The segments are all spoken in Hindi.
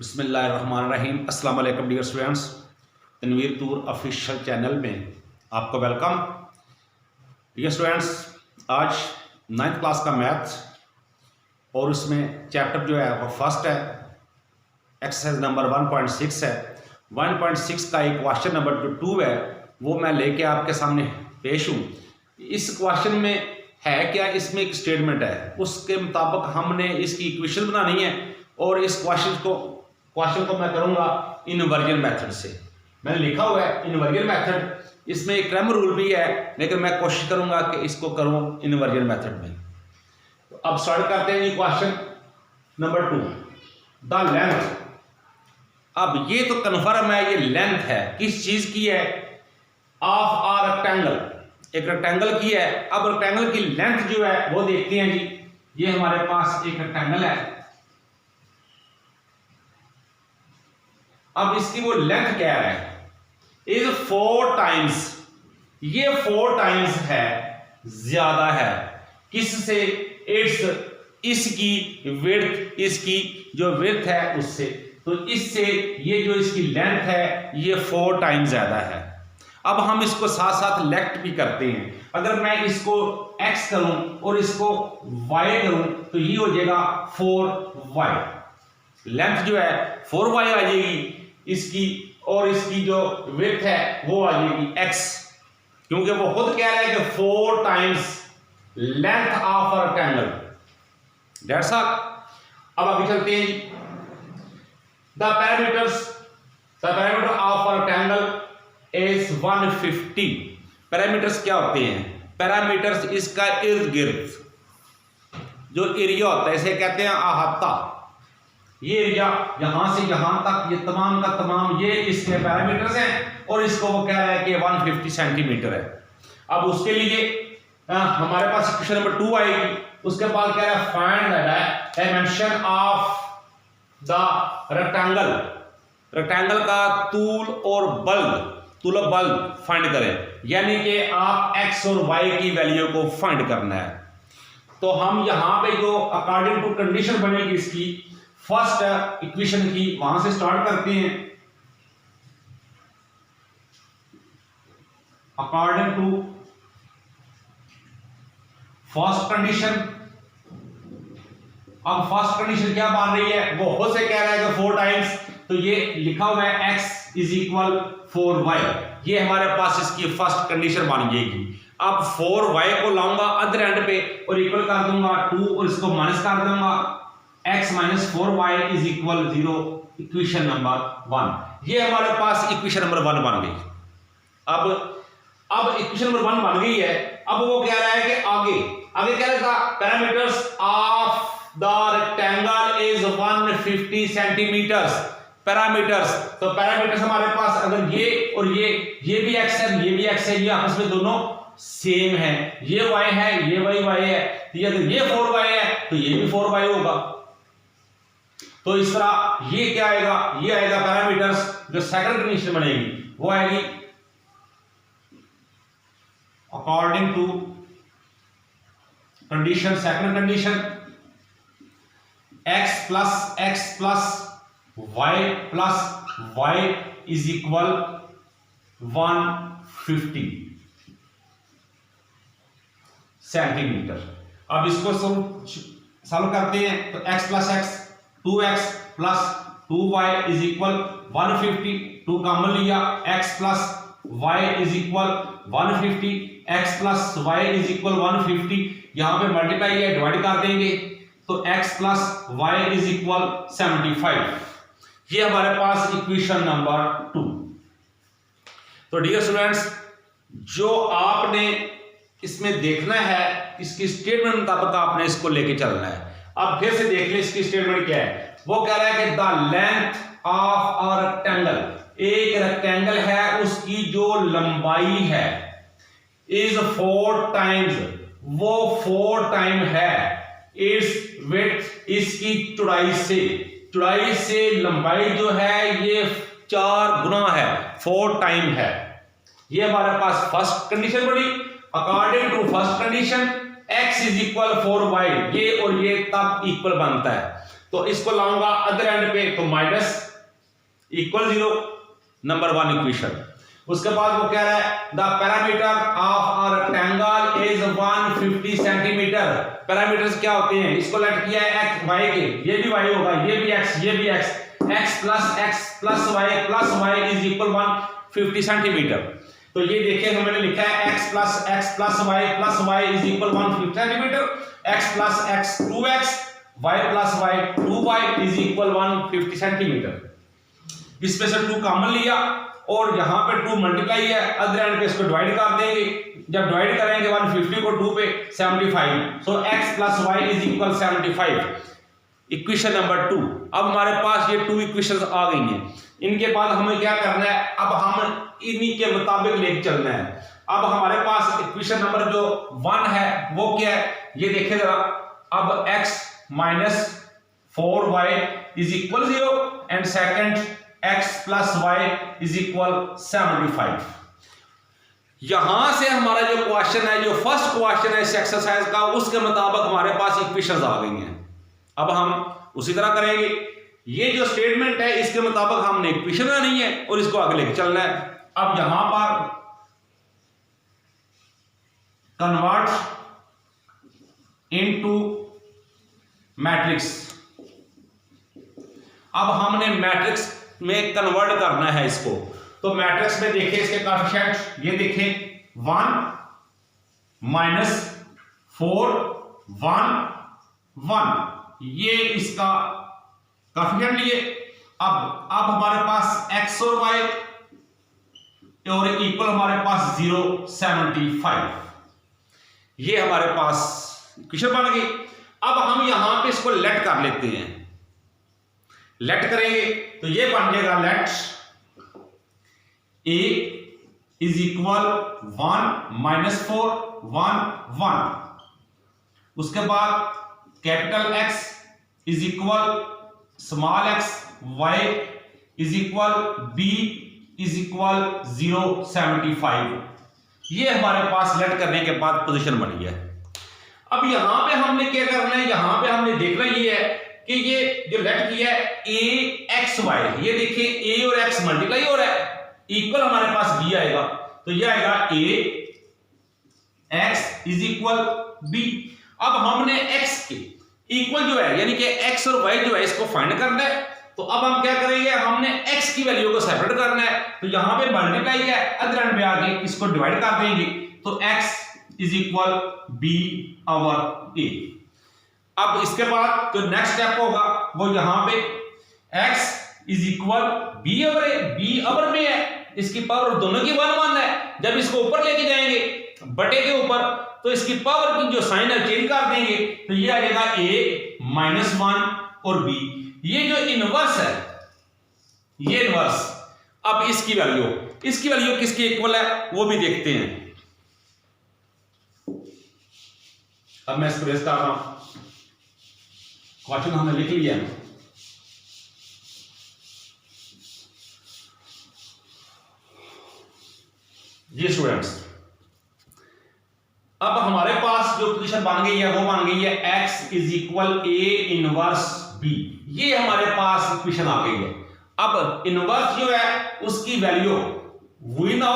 बिस्मिल्लाहिर्रहमानिर्रहीम। अस्सलाम वालेकुम dear students, Tanveer tour official channel में आपको वेलकम। डियर स्टूडेंट्स, आज 9th क्लास का मैथ और उसमें चैप्टर जो है वो फर्स्ट है, एक्सरसाइज नंबर 1.6 है। 1.6 का एक क्वेश्चन नंबर जो 2 है वो मैं लेके आपके सामने पेश हूँ। इस क्वेश्चन में है क्या, इसमें एक स्टेटमेंट है, उसके मुताबिक हमने इसकी इक्वेशन बनानी है और इस क्वेश्चन को मैं करूंगा इनवर्जन मेथड से। मैंने लिखा हुआ है इनवर्जन मेथड, इसमें एक क्रैमर रूल भी है लेकिन मैं कोशिश करूंगा कि इसको करूं इनवर्जन मेथड में। तो अब स्टार्ट करते हैं क्वेश्चन नंबर 2, द लेंथ। अब ये तो कन्फर्म है, ये लेंथ है किस चीज की है, ऑफ आ रेक्टेंगल, एक रेक्टेंगल की है। अब रेक्टेंगल की लेंथ जो है वो देखते हैं जी। ये हमारे पास एक रेक्टेंगल है, अब इसकी वो लेंथ क्या है, इज 4 टाइम्स, ये 4 टाइम्स है, ज्यादा है किससे, इसकी विड्थ, इसकी जो विड्थ है उससे। तो इससे ये जो इसकी लेंथ है ये 4 टाइम्स ज्यादा है। अब हम इसको साथ साथ लेफ्ट भी करते हैं। अगर मैं इसको x करूं और इसको y करूं तो ये हो जाएगा 4y। लेंथ जो है 4y आ जाएगी इसकी, और इसकी जो विड्थ है वो आ जाएगी x, क्योंकि वो खुद कह रहा है कि 4 times length of a rectangle. That's all. अब आगे चलते हैं। The parameter of a rectangle is 150। Parameters क्या होते हैं, पैरामीटर्स इसका इर्द गिर्द जो एरिया होता है इसे कहते हैं अहाता। ये एरिया यहां से यहां तक, ये तमाम का तमाम ये इसके पैरामीटर्स हैं और इसको वो कह रहा है कि 150 सेंटीमीटर है। अब उसके लिए हमारे पास क्वेश्चन नंबर 2 आएगी, उसके बाद कह रहा है find the dimension of the rectangle. Rectangle का तूल और बल फाइंड करें, यानी कि आप x और y की वैल्यू को फाइंड करना है। तो हम यहां पे जो अकॉर्डिंग टू कंडीशन बनेगी इसकी फर्स्ट इक्वेशन की, वहां से स्टार्ट करते हैं। अकॉर्डिंग टू फर्स्ट कंडीशन, अब फर्स्ट कंडीशन क्या मान रही है, वो खुद से कह रहा है कि 4 टाइम्स, तो ये लिखा हुआ है x इज इक्वल 4y। ये हमारे पास इसकी फर्स्ट कंडीशन बन जाएगी। अब 4y को लाऊंगा अदर एंड पे और इक्वल कर दूंगा 2 और इसको माइनस कर दूंगा, x minus 4y is equal 0। Equation number 1, ये हमारे पास इक्वेशन नंबर 1 बन गई। अब इक्वेशन नंबर 1 बन गई है। अब वो कह रहा है कि आगे क्या रहेगा, parameters of the rectangle is 150 centimetres. Parameters, तो पैरामीटर्स हमारे पास अगर ये और ये भी x है, ये भी x है, ये आपस में दोनों सेम है, ये y है, ये y है, तो अगर ये 4y है तो ये भी 4y होगा। तो इस तरह ये क्या आएगा, ये आएगा पैरामीटर्स। जो सेकंड कंडीशन बनेगी वो आएगी according to condition, second condition x plus y is equal 150 centimetre. अब इसको सॉल्व करते हैं तो x plus x 2x plus 2y is equal 150, 2 common लिया, x plus y is equal 150, x plus y is equal 150, यहां पे मल्टीप्लाई या डिवाइड कर देंगे तो x plus y is equal 75। ये हमारे पास इक्वेशन नंबर 2। तो डियर स्टूडेंट्स, जो आपने इसमें देखना है, इसकी स्टेटमेंट मुताबिक आपने इसको लेके चलना है। अब फिर से देख ले इसकी स्टेटमेंट क्या है। वो कह रहा है कि the length of a rectangle, एक रेक्टेंगल है उसकी जो लंबाई है इज 4 टाइम्स, वो 4 टाइम है इट्स विड्थ, इसकी चौड़ाई से लंबाई जो है ये 4 गुना है, 4 टाइम है। ये हमारे पास फर्स्ट कंडीशन बनी। According to first condition x is equal 4y, ये और ये तब इक्वल बनता है। तो इसको लाऊंगा अदर एंड पे तो माइनस इक्वल 0, नंबर 1 इक्वेशन। उसके बाद वो कह रहा है the parameter of a rectangle is 150 centimetre. Parameters क्या होते हैं, इसको लेट किया है एक्स वाई के, ये भी वाई होगा, ये भी एक्स, ये भी x, x plus y is equal 150 centimetre. तो ये देखिए हमने लिखा है x plus y is equal 150 centimetre, x 2x, y 2y is equal 150 centimetre. इसमें से 2 कॉमन लिया और यहां पे 2 मल्टीप्लाई है, अदर एंड पे इसको डिवाइड कर देंगे। जब डिवाइड करेंगे 150 को 2 पे 75, so x plus y is equal 75, equation number 2। अब हमारे पास ये 2 इक्वेशंस आ गई हैं। इनके बाद हमें क्या करना है, अब हम इन्हीं के मुताबिक लेके चलना है। अब हमारे पास इक्वेशन नंबर जो 1 है वो क्या है, ये देखिए जरा। अब x minus 4y is equal 0 and second x plus y is equal 75। यहां से हमारा जो क्वेश्चन है, जो फर्स्ट क्वेश्चन है इस एक्सरसाइज का, उसके मुताबिक हमारे पास इक्वेशंस आ गई हैं। अब हम उसी तरह करेंगे। ये जो स्टेटमेंट है इसके मुताबिक हमने इक्वेशन बनानी है और इसको आगे लेके चलना है। अब यहां पर कन्वर्ट इनटू मैट्रिक्स, अब हमने मैट्रिक्स में कन्वर्ट करना है इसको। तो मैट्रिक्स में देखिए इसके कोएफिशिएंट, ये देखें 1 माइनस 4 1 1, ये इसका कोएफिशिएंट लिए। अब हमारे पास x और y और इक्वल हमारे पास 0 75, ये हमारे पास इक्वेशन बन गई। अब हम यहां पे इसको लेट कर लेते हैं। लेट करेंगे तो ये बन जाएगा let a is equal 1 minus 4 1 1। उसके बाद capital X is equal small x, y is equal b is equal 0 75। ये हमारे पास लेट करने के बाद पोजीशन बनी है। अब यहां पे हमने क्या करना है, यहां पे हमने देखना ये है कि ये जो लेट किया है a x y, ये देखिए a और x मल्टीप्लाई हो रहा है, इक्वल हमारे पास b आएगा। तो ये आएगा a x is equal b। अब हमने x के इक्वल जो है यानी कि x और y जो है इसको फाइंड करना है। तो अब हम क्या करेंगे, हमने x की वैल्यू को सेपरेट करना है। तो यहां पे मल्टीप्लाई है, अदर एंड पे आके इसको डिवाइड कर देंगे। तो x is equal b over a। अब इसके बाद जो नेक्स्ट स्टेप होगा वो यहां पे x is equal b over a, b over में है, इसकी पावर दोनों की 1 1 है। जब इसको ऊपर लेके जाएंगे बटे के ऊपर तो इसकी पावर की जो साइन है चेंज कर देंगे। तो ये आ जाएगा a माइनस 1 और b। ये जो इनवर्स है, ये इनवर्स, अब इसकी वैल्यू किसके इक्वल है वो भी देखते हैं। अब मैं इसको रेस कर रहा हूं, क्वेश्चन हमने लिख लिया। जी स्टूडेंट्स, अब हमारे पास जो पोजीशन बन गई है वो बन गई है x is equal a inverse b। ये हमारे पास इक्वेशन आ गई है। अब इनवर्स जो है उसकी वैल्यू वी नो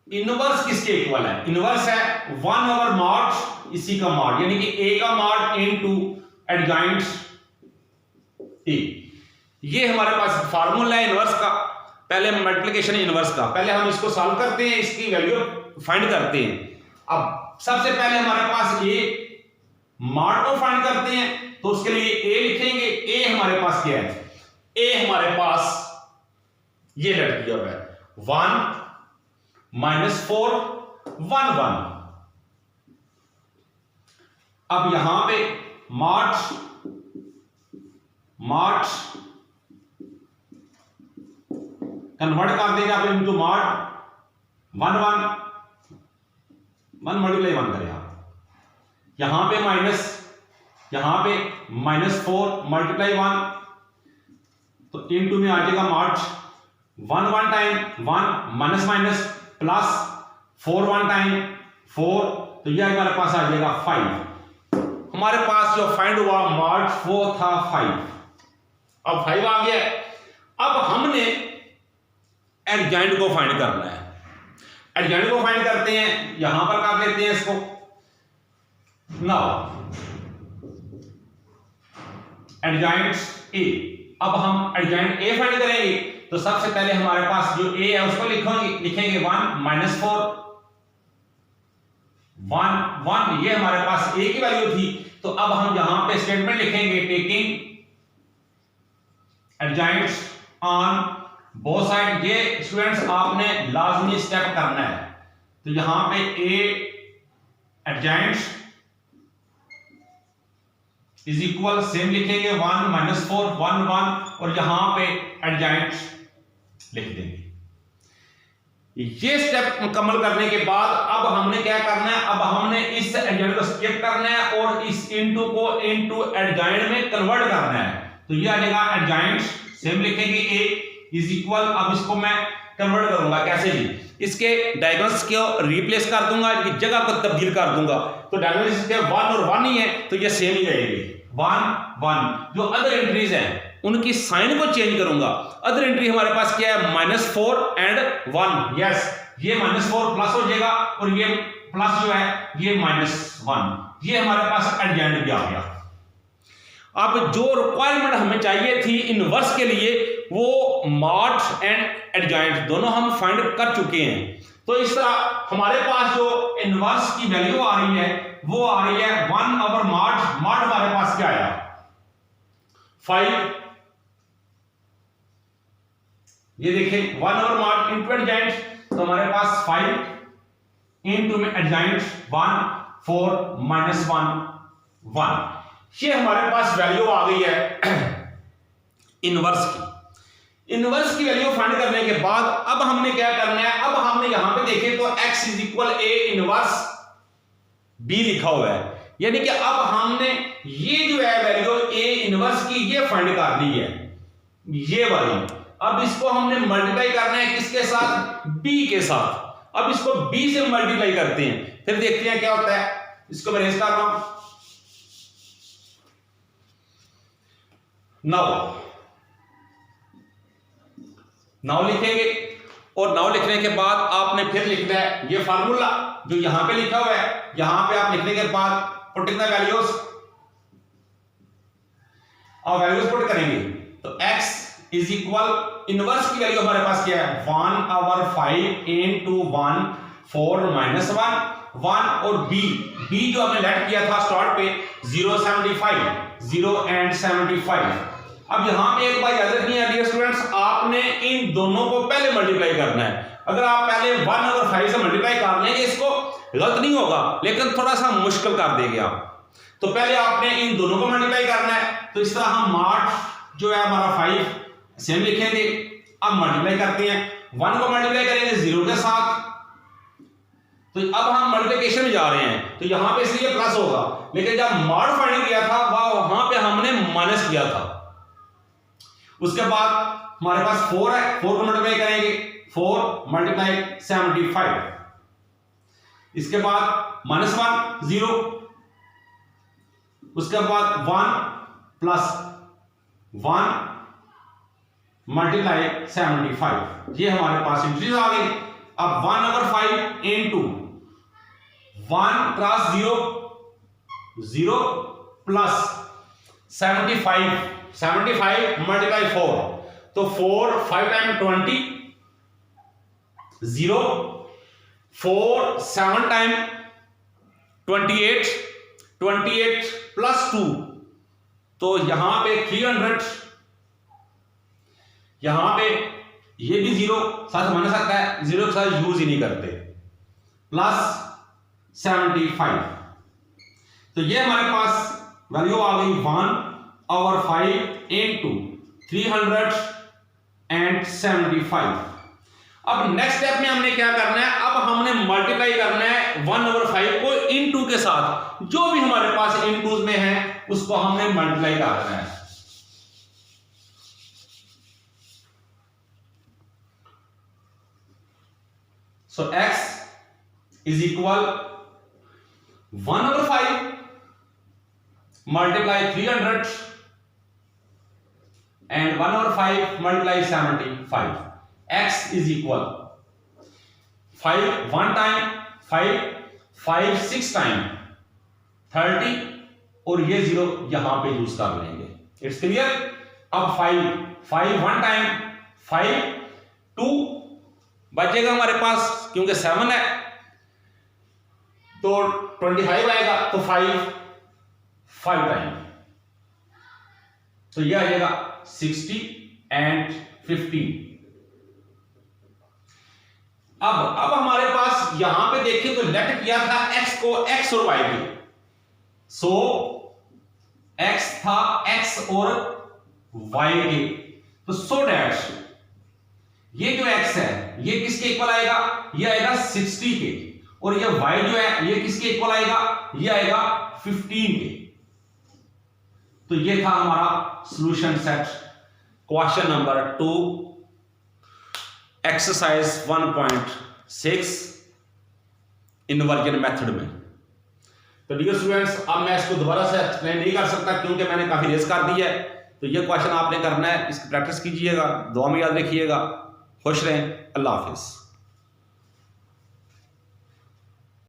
इनवर्स किसके इक्वल है, इनवर्स है 1 ओवर मॉड इसी का मॉड, यानी कि a का मॉड इनटू एडजॉइंट a। ये हमारे पास फार्मूला है इनवर्स का। पहले मल्टीप्लिकेशन इनवर्स का, पहले हम इसको सॉल्व करते हैं, इसकी वैल्यू फाइंड करते हैं। अब सबसे पहले हमारे पास a मॉड को फाइंड करते हैं। तो उसके लिए a लिखेंगे। a हमारे पास क्या है, a हमारे पास ये लेट किया हुआ है 1 माइनस 4 1 1। अब यहां पे मॉड कन्वर्ट कर देंगे आप इनटू मॉड 1 1 1 मल्टीप्लाई 1 करें आप। यहां पे माइनस 4 मल्टीप्लाई 1, तो इनटू में आ जाएगा mod 1 1 time 1 minus minus plus 4 1 time 4, तो यह हमारे पास आ जाएगा 5। हमारे पास जो फाइंड हुआ मॉड वो था 5। अब 5 आ गया। अब हमने एडजॉइंट को फाइंड करना है। एडजॉइंट को फाइंड करते हैं, यहां पर कर लेते हैं इसको। नाउ एडजॉइंट ए, अब हम एडजॉइंट ए फाइंड करेंगे तो सबसे पहले हमारे पास जो ए है उसको लिखेंगे 1 माइनस 4 1 1, ये हमारे पास ए की वैल्यू थी। तो अब हम यहां पे स्टेटमेंट लिखेंगे टेकिंग एडजॉइंट्स ऑन बोथ साइड। ये स्टूडेंट्स आपने लाजमी स्टेप करना है। तो यहां पे ए एडजॉइंट्स इज इक्वल सेम लिखेंगे 1 माइनस 4 1 1, और यहां पे एडजॉइंट्स लिख देंगे। ये स्टेप मुकम्मल करने के बाद अब हमने क्या करना है, अब हमने इस एडजॉइंट को स्किप करना है और इस इनटू को इनटू एडजॉइंट में कन्वर्ट करना है। तो ये आ जाएगा एडजॉइंट सेम लिखेंगे ए इज इक्वल, अब इसको मैं कन्वर्ट करूंगा कैसे जी, इसके डायगोनल्स को रिप्लेस कर दूंगा, इनकी जगह को तब्दील कर दूंगा। तो डायगोनल्स इसके 1 और 1 ही है तो ये सेम ही रहेगी 1 1। जो अदर एंट्रीज हैं उनकी साइन को चेंज करूंगा। अदर एंट्री हमारे पास क्या है -4 एंड 1। यस, ये -4 प्लस हो जाएगा और ये प्लस जो है ये -1। ये हमारे पास एडजॉइंट भी आ गया। अब जो रिक्वायरमेंट हमें चाहिए थी इनवर्स के लिए वो मॉड एंड एडजॉइंट दोनों हम फाइंड कर चुके हैं। तो इस तरह हमारे पास जो इनवर्स की वैल्यू आ रही है वो आ रही है 1 ओवर मॉड। मॉड हमारे पास क्या आया 5। ये देखें 1 ओवर मॉड इनटू एडजॉइंट, तो हमारे पास 5 इनटू में एडजॉइंट 1 4 -1 1। ये हमारे पास वैल्यू आ गई है इनवर्स की। इनवर्स की वैल्यू फाइंड करने के बाद अब हमने क्या करना है, अब हमने यहां पे देखें तो x is equal A inverse b लिखा हुआ है, यानी कि अब हमने ये जो है वैल्यू ए इनवर्स की ये फाइंड कर ली है, ये वाली। अब इसको हमने मल्टीप्लाई करना है किसके साथ, b के साथ। अब इसको b से मल्टीप्लाई करते हैं, फिर देखते हैं क्या होता है। इसको मैं रेज कर रहा हूं। नाउ लिखेंगे और नाउ लिखने के बाद आपने फिर लिखना है ये फार्मूला जो यहां पे लिखा हुआ है। यहां पे आप लिखने के बाद पुटिंग द वैल्यूज और वैल्यूज पुट करेंगे तो x इज इक्वल इनवर्स की वैल्यू हमारे पास क्या है 1 ओवर 5 इनटू 1 4 -1 1 और b जो हमने लेट किया था स्टार्ट पे 0 एंड 75। अब यहां पे एक बात याद रखनी है डियर स्टूडेंट्स, आपने इन दोनों को पहले मल्टीप्लाई करना है। अगर आप पहले 1 ओवर 5 से मल्टीप्लाई कर लेंगे इसको गलत नहीं होगा लेकिन थोड़ा सा मुश्किल कर देंगे आप। तो पहले आपने इन दोनों को मल्टीप्लाई करना है। तो इस तरह हम मॉड जो है हमारा 5 सेम लिखेंगे। अब मल्टीप्लाई करते हैं, 1 को मल्टीप्लाई करेंगे 0 के साथ। तो अब हम मल्टीप्लिकेशन में जा रहे हैं तो यहां पे इसलिए प्लस होगा, लेकिन जब मॉड फाइंड किया था वहां पे हमने माइनस किया था। उसके बाद हमारे पास 4 है, 4 को मल्टीप्लाई करेंगे 4 मल्टीप्लाई 75। इसके बाद -1 0, उसके बाद 1 प्लस 1 मल्टीप्लाई 75। ये हमारे पास इंट्रीज आ गई। अब 1 over 5 into 1 plus 0 plus 75 multiply 4, तो 4 5 टाइम 20 0 4 7 टाइम 28 प्लस 2, तो यहां पे 300। यहां पे ये भी 0 साथ बन सकता है, 0 के साथ यूज ही नहीं करते, प्लस 75। तो ये हमारे पास वैल्यू आ गई 1 ओवर 5 इनटू 375। अब नेक्स्ट स्टेप में हमने क्या करना है, अब हमने मल्टीप्लाई करना है 1 ओवर 5 को इनटू के साथ। जो भी हमारे पास इनटूज में है उसको हमने मल्टीप्लाई करना है। सो x is equal 1 over 5 multiply 300 and 1/5 multiply 75. X is equal 5 1 time 5 6 time 30 और ये 0 यहां पे यूज कर लेंगे। It's clear. अब 5 1 टाइम 5 2 बचेगा हमारे पास, क्योंकि 7 है तो 25 आएगा, तो 5 टाइम, तो यह आ जाएगा 60 एंड 15। अब हमारे पास यहां पे देखिए तो लेट किया था x को x और y के, सो x था x और y के, तो सो डैट ये जो x है ये किसके इक्वल आएगा, ये आएगा 60 के, और ये y जो है ये किसके इक्वल आएगा, ये आएगा 15 के। तो ये था हमारा solution set question number 2 exercise 1.6 inversion method में। तो डियर स्टूडेंट्स, अब मैं इसको दोबारा से एक्सप्लेन नहीं कर सकता क्योंकि मैंने काफी रेस कर दी है। तो ये क्वेश्चन आपने करना है, इसकी प्रैक्टिस कीजिएगा, दुआ में याद रखिएगा। खुश रहें, अल्लाह हाफिज।